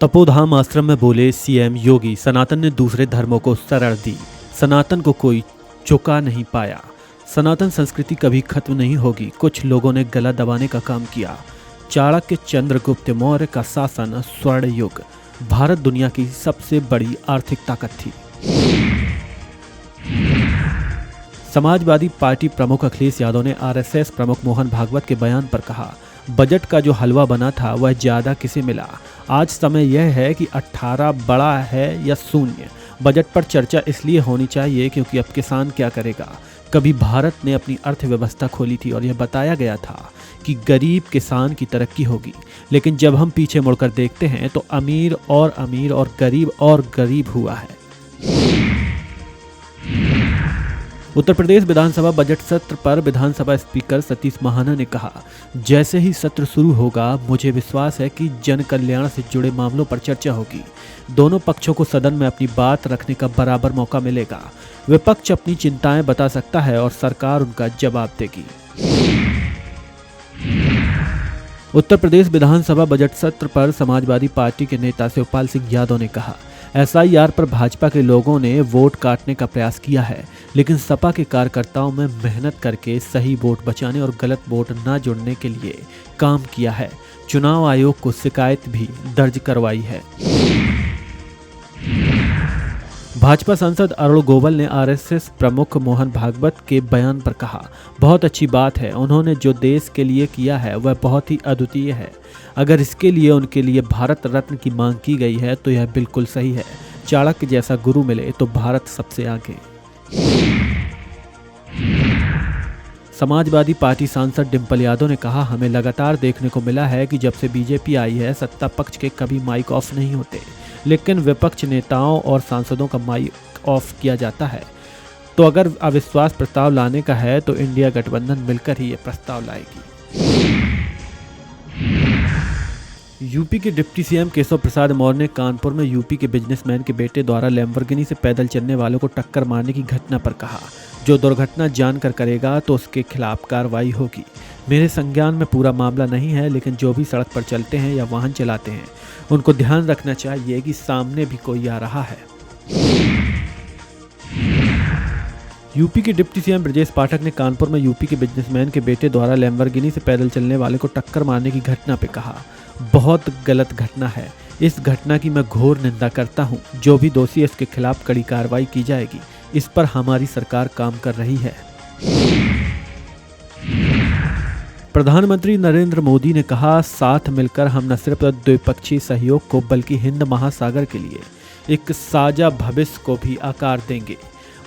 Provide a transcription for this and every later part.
तपोधाम आश्रम में बोले सीएम योगी, सनातन ने दूसरे धर्मों को शरण दी, सनातन को कोई चुका नहीं पाया। सनातन संस्कृति कभी खत्म नहीं होगी। कुछ लोगों ने गला दबाने का काम किया। चाणक्य चंद्रगुप्त मौर्य का शासन स्वर्ण युग। भारत दुनिया की सबसे बड़ी आर्थिक ताकत थी। समाजवादी पार्टी प्रमुख अखिलेश यादव ने आरएसएस प्रमुख मोहन भागवत के बयान पर कहा, बजट का जो हलवा बना था वह ज्यादा किसे मिला। आज समय यह है कि 18 बड़ा है या शून्य। बजट पर चर्चा इसलिए होनी चाहिए क्योंकि अब किसान क्या करेगा। कभी भारत ने अपनी अर्थव्यवस्था खोली थी और यह बताया गया था कि गरीब किसान की तरक्की होगी, लेकिन जब हम पीछे मुड़कर देखते हैं तो अमीर और गरीब हुआ है। उत्तर प्रदेश विधानसभा बजट सत्र पर विधानसभा स्पीकर सतीश महाना ने कहा, जैसे ही सत्र शुरू होगा मुझे विश्वास है कि जन कल्याण से जुड़े मामलों पर चर्चा होगी। दोनों पक्षों को सदन में अपनी बात रखने का बराबर मौका मिलेगा। विपक्ष अपनी चिंताएं बता सकता है और सरकार उनका जवाब देगी। उत्तर प्रदेश विधानसभा बजट सत्र पर समाजवादी पार्टी के नेता शिवपाल सिंह यादव ने कहा, एसआईआर पर भाजपा के लोगों ने वोट काटने का प्रयास किया है, लेकिन सपा के कार्यकर्ताओं में मेहनत करके सही वोट बचाने और गलत वोट न जुड़ने के लिए काम किया है। चुनाव आयोग को शिकायत भी दर्ज करवाई है। भाजपा सांसद अरुण गोविल ने आरएसएस प्रमुख मोहन भागवत के बयान पर कहा, बहुत अच्छी बात है। उन्होंने जो देश के लिए किया है वह बहुत ही अद्वितीय है। अगर इसके लिए उनके लिए भारत रत्न की मांग की गई है तो यह बिल्कुल सही है। चाणक्य जैसा गुरु मिले तो भारत सबसे आगे। समाजवादी पार्टी सांसद डिंपल यादव ने कहा, हमें लगातार देखने को मिला है कि जब से बीजेपी आई है सत्ता पक्ष के कभी माइक ऑफ नहीं होते, लेकिन विपक्ष नेताओं और सांसदों का माइक ऑफ किया जाता है। तो अगर अविश्वास प्रस्ताव लाने का है तो इंडिया गठबंधन मिलकर ही ये प्रस्ताव लाएगी। यूपी के डिप्टी सीएम केशव प्रसाद मौर्य ने कानपुर में यूपी के बिजनेसमैन के बेटे द्वारा लैम्बोर्गिनी से पैदल चलने वालों को टक्कर मारने की घटना पर कहा, जो दुर्घटना जानकर करेगा तो उसके खिलाफ कार्रवाई होगी। मेरे संज्ञान में पूरा मामला नहीं है, लेकिन जो भी सड़क पर चलते हैं या वाहन चलाते हैं उनको ध्यान रखना चाहिए कि सामने भी कोई आ रहा है। यूपी के डिप्टी सीएम ब्रजेश पाठक ने कानपुर में यूपी के बिजनेसमैन के बेटे द्वारा लैम्बोर्गिनी से पैदल चलने वाले को टक्कर मारने की घटना पे कहा, बहुत गलत घटना है। इस घटना की मैं घोर निंदा करता हूं। जो भी दोषी है इसके खिलाफ कड़ी कार्रवाई की जाएगी। इस पर हमारी सरकार काम कर रही है। प्रधानमंत्री नरेंद्र मोदी ने कहा, साथ मिलकर हम न सिर्फ द्विपक्षीय सहयोग को बल्कि हिंद महासागर के लिए एक साझा भविष्य को भी आकार देंगे।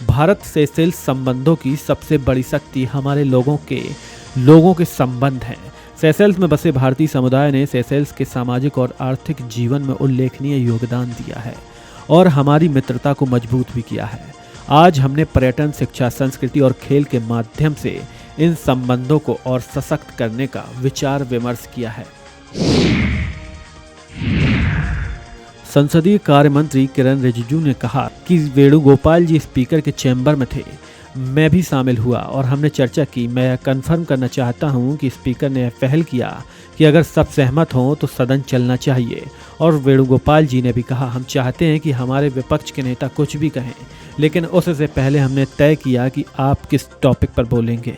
भारत सेशेल्स संबंधों की सबसे बड़ी शक्ति हमारे लोगों के संबंध हैं। सेशेल्स में बसे भारतीय समुदाय ने सेशेल्स के सामाजिक और आर्थिक जीवन में उल्लेखनीय योगदान दिया है और हमारी मित्रता को मजबूत भी किया है। आज हमने पर्यटन, शिक्षा, संस्कृति और खेल के माध्यम से इन संबंधों को और सशक्त करने का विचार विमर्श किया है। संसदीय कार्य मंत्री किरण रिजिजू ने कहा कि वेणुगोपाल जी स्पीकर के चैम्बर में थे। मैं भी शामिल हुआ और हमने चर्चा की। मैं कन्फर्म करना चाहता हूं कि स्पीकर ने पहल किया कि अगर सब सहमत हों तो सदन चलना चाहिए। और वेणुगोपाल जी ने भी कहा, हम चाहते हैं कि हमारे विपक्ष के नेता कुछ भी कहें, लेकिन उससे पहले हमने तय किया कि आप किस टॉपिक पर बोलेंगे।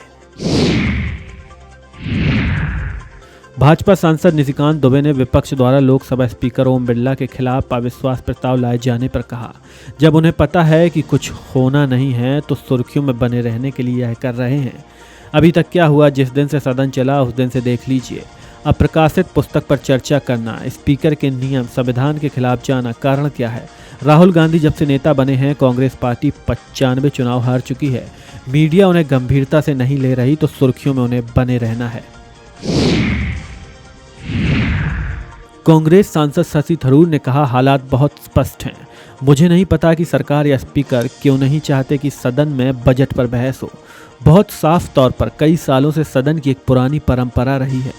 भाजपा सांसद निशिकांत दुबे ने विपक्ष द्वारा लोकसभा स्पीकर ओम बिरला के खिलाफ अविश्वास प्रस्ताव लाए जाने पर कहा, जब उन्हें पता है कि कुछ होना नहीं है तो सुर्खियों में बने रहने के लिए यह कर रहे हैं। अभी तक क्या हुआ, जिस दिन से सदन चला उस दिन से देख लीजिए। अप्रकाशित पुस्तक पर चर्चा करना, स्पीकर के नियम, संविधान के खिलाफ जाना, कारण क्या है। राहुल गांधी जब से नेता बने हैं कांग्रेस पार्टी 95 चुनाव हार चुकी है। मीडिया उन्हें गंभीरता से नहीं ले रही तो सुर्खियों में उन्हें बने रहना है। कांग्रेस सांसद शशि थरूर ने कहा, हालात बहुत स्पष्ट हैं। मुझे नहीं पता कि सरकार या स्पीकर क्यों नहीं चाहते कि सदन में बजट पर बहस हो। बहुत साफ तौर पर कई सालों से सदन की एक पुरानी परंपरा रही है।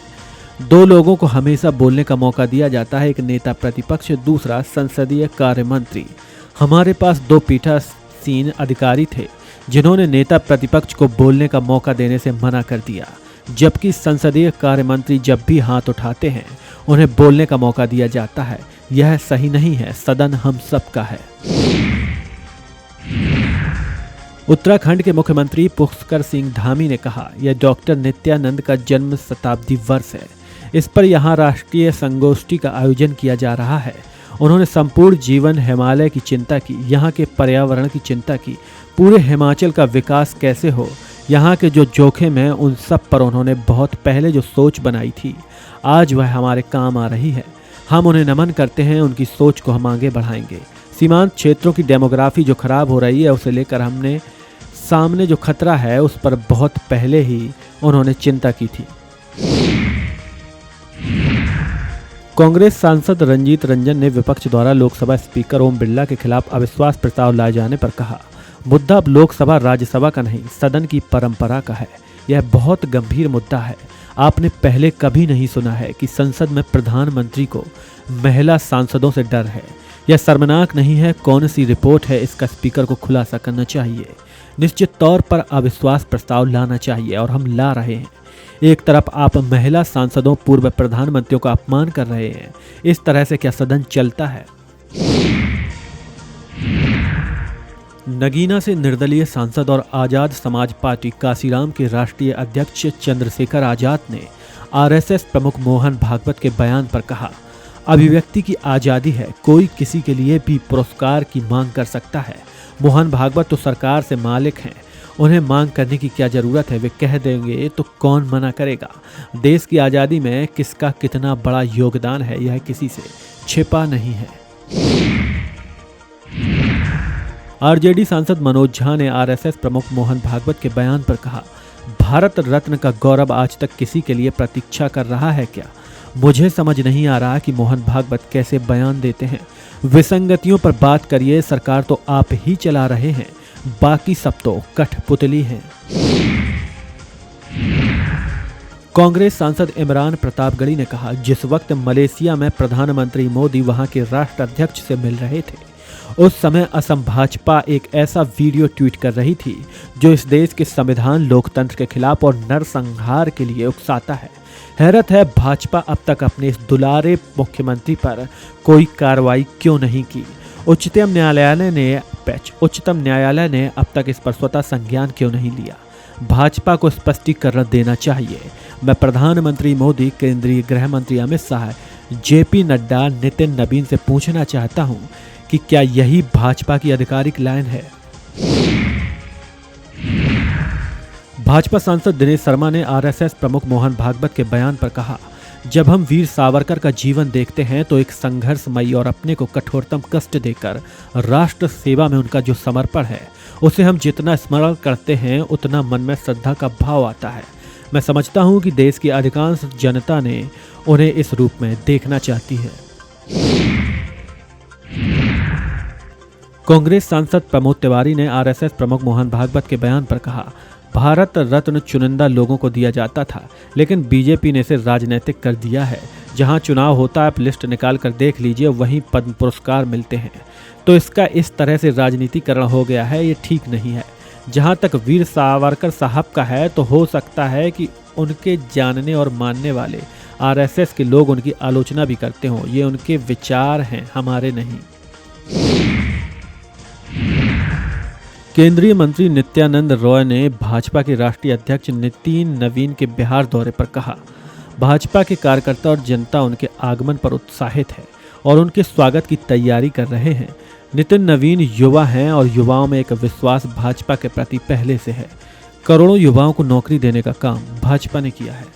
दो लोगों को हमेशा बोलने का मौका दिया जाता है, एक नेता प्रतिपक्ष, दूसरा संसदीय कार्य मंत्री। हमारे पास 2 पीठासीन अधिकारी थे जिन्होंने नेता प्रतिपक्ष को बोलने का मौका देने से मना कर दिया, जबकि संसदीय कार्य मंत्री जब भी हाथ उठाते हैं उन्हें बोलने का मौका दिया जाता है। यह सही नहीं है। सदन हम सबका है। उत्तराखंड के मुख्यमंत्री पुष्कर सिंह धामी ने कहा, यह डॉक्टर नित्यानंद का जन्म शताब्दी वर्ष है। इस पर यहाँ राष्ट्रीय संगोष्ठी का आयोजन किया जा रहा है। उन्होंने संपूर्ण जीवन हिमालय की चिंता की, यहाँ के पर्यावरण की चिंता की, पूरे हिमाचल का विकास कैसे हो, यहाँ के जो जोखिम हैं उन सब पर उन्होंने बहुत पहले जो सोच बनाई थी, आज वह हमारे काम आ रही है। हम उन्हें नमन करते हैं। उनकी सोच को हम आगे बढ़ाएंगे। सीमांत क्षेत्रों की डेमोग्राफी जो खराब हो रही है उसे लेकर हमने सामने जो खतरा है उस पर बहुत पहले ही उन्होंने चिंता की थी। कांग्रेस सांसद रंजीत रंजन ने विपक्ष द्वारा लोकसभा स्पीकर ओम बिरला के खिलाफ अविश्वास प्रस्ताव लाए जाने पर कहा, मुद्दा अब लोकसभा राज्यसभा का नहीं, सदन की परंपरा का है। यह बहुत गंभीर मुद्दा है। आपने पहले कभी नहीं सुना है कि संसद में प्रधानमंत्री को महिला सांसदों से डर है। यह शर्मनाक नहीं है। कौन सी रिपोर्ट है, इसका स्पीकर को खुलासा करना चाहिए। निश्चित तौर पर अविश्वास प्रस्ताव लाना चाहिए और हम ला रहे हैं। एक तरफ आप महिला सांसदों, पूर्व प्रधानमंत्रियों का अपमान कर रहे हैं। इस तरह से क्या सदन चलता है? नगीना से निर्दलीय सांसद और आजाद समाज पार्टी काशीराम के राष्ट्रीय अध्यक्ष चंद्रशेखर आजाद ने आरएसएस प्रमुख मोहन भागवत के बयान पर कहा, अभिव्यक्ति की आजादी है, कोई किसी के लिए भी पुरस्कार की मांग कर सकता है। मोहन भागवत तो सरकार से मालिक हैं, उन्हें मांग करने की क्या जरूरत है? वे कह देंगे तो कौन मना करेगा? देश की आज़ादी में किसका कितना बड़ा योगदान है, यह किसी से छिपा नहीं है। आरजेडी सांसद मनोज झा ने आरएसएस प्रमुख मोहन भागवत के बयान पर कहा, भारत रत्न का गौरव आज तक किसी के लिए प्रतीक्षा कर रहा है क्या? मुझे समझ नहीं आ रहा कि मोहन भागवत कैसे बयान देते हैं। विसंगतियों पर बात करिए। सरकार तो आप ही चला रहे हैं, बाकी सब तो कठपुतली हैं। कांग्रेस सांसद इमरान प्रतापगढ़ी ने कहा, जिस वक्त मलेशिया में प्रधानमंत्री मोदी वहां के राष्ट्राध्यक्ष से मिल रहे थे, उस समय असम भाजपा एक ऐसा वीडियो ट्वीट कर रही थी जो इस देश के संविधान, लोकतंत्र के खिलाफ और नरसंहार के लिए उकसाता है। हैरत है, भाजपा अब तक अपने इस दुलारे मुख्यमंत्री पर कोई कार्रवाई क्यों नहीं की? उच्चतम न्यायालय ने अब तक इस पर स्वतः संज्ञान क्यों नहीं लिया? भाजपा को स्पष्टीकरण देना चाहिए। मैं प्रधानमंत्री मोदी, केंद्रीय गृह मंत्री अमित शाह, जेपी नड्डा, नितिन नवीन से पूछना चाहता हूं कि क्या यही भाजपा की आधिकारिक लाइन है? भाजपा सांसद दिनेश शर्मा ने आरएसएस प्रमुख मोहन भागवत के बयान पर कहा, जब हम वीर सावरकर का जीवन देखते हैं तो एक संघर्षमयी और अपने को कठोरतम कष्ट देकर राष्ट्र सेवा में उनका जो समर्पण है, उसे हम जितना स्मरण करते हैं उतना मन में श्रद्धा का भाव आता है। मैं समझता हूं कि देश की अधिकांश जनता ने उन्हें इस रूप में देखना चाहती है। कांग्रेस सांसद प्रमोद तिवारी ने आरएसएस प्रमुख मोहन भागवत के बयान पर कहा, भारत रत्न चुनिंदा लोगों को दिया जाता था, लेकिन बीजेपी ने इसे राजनीतिक कर दिया है। जहां चुनाव होता है, आप लिस्ट निकाल कर देख लीजिए, वहीं पद्म पुरस्कार मिलते हैं। तो इसका इस तरह से राजनीतिकरण हो गया है, ये ठीक नहीं है। जहां तक वीर सावरकर साहब का है, तो हो सकता है कि उनके जानने और मानने वाले आरएसएस के लोग उनकी आलोचना भी करते हों। ये उनके विचार हैं, हमारे नहीं। केंद्रीय मंत्री नित्यानंद रॉय ने भाजपा के राष्ट्रीय अध्यक्ष नितिन नवीन के बिहार दौरे पर कहा, भाजपा के कार्यकर्ता और जनता उनके आगमन पर उत्साहित है और उनके स्वागत की तैयारी कर रहे हैं। नितिन नवीन युवा हैं और युवाओं में एक विश्वास भाजपा के प्रति पहले से है। करोड़ों युवाओं को नौकरी देने का काम भाजपा ने किया है।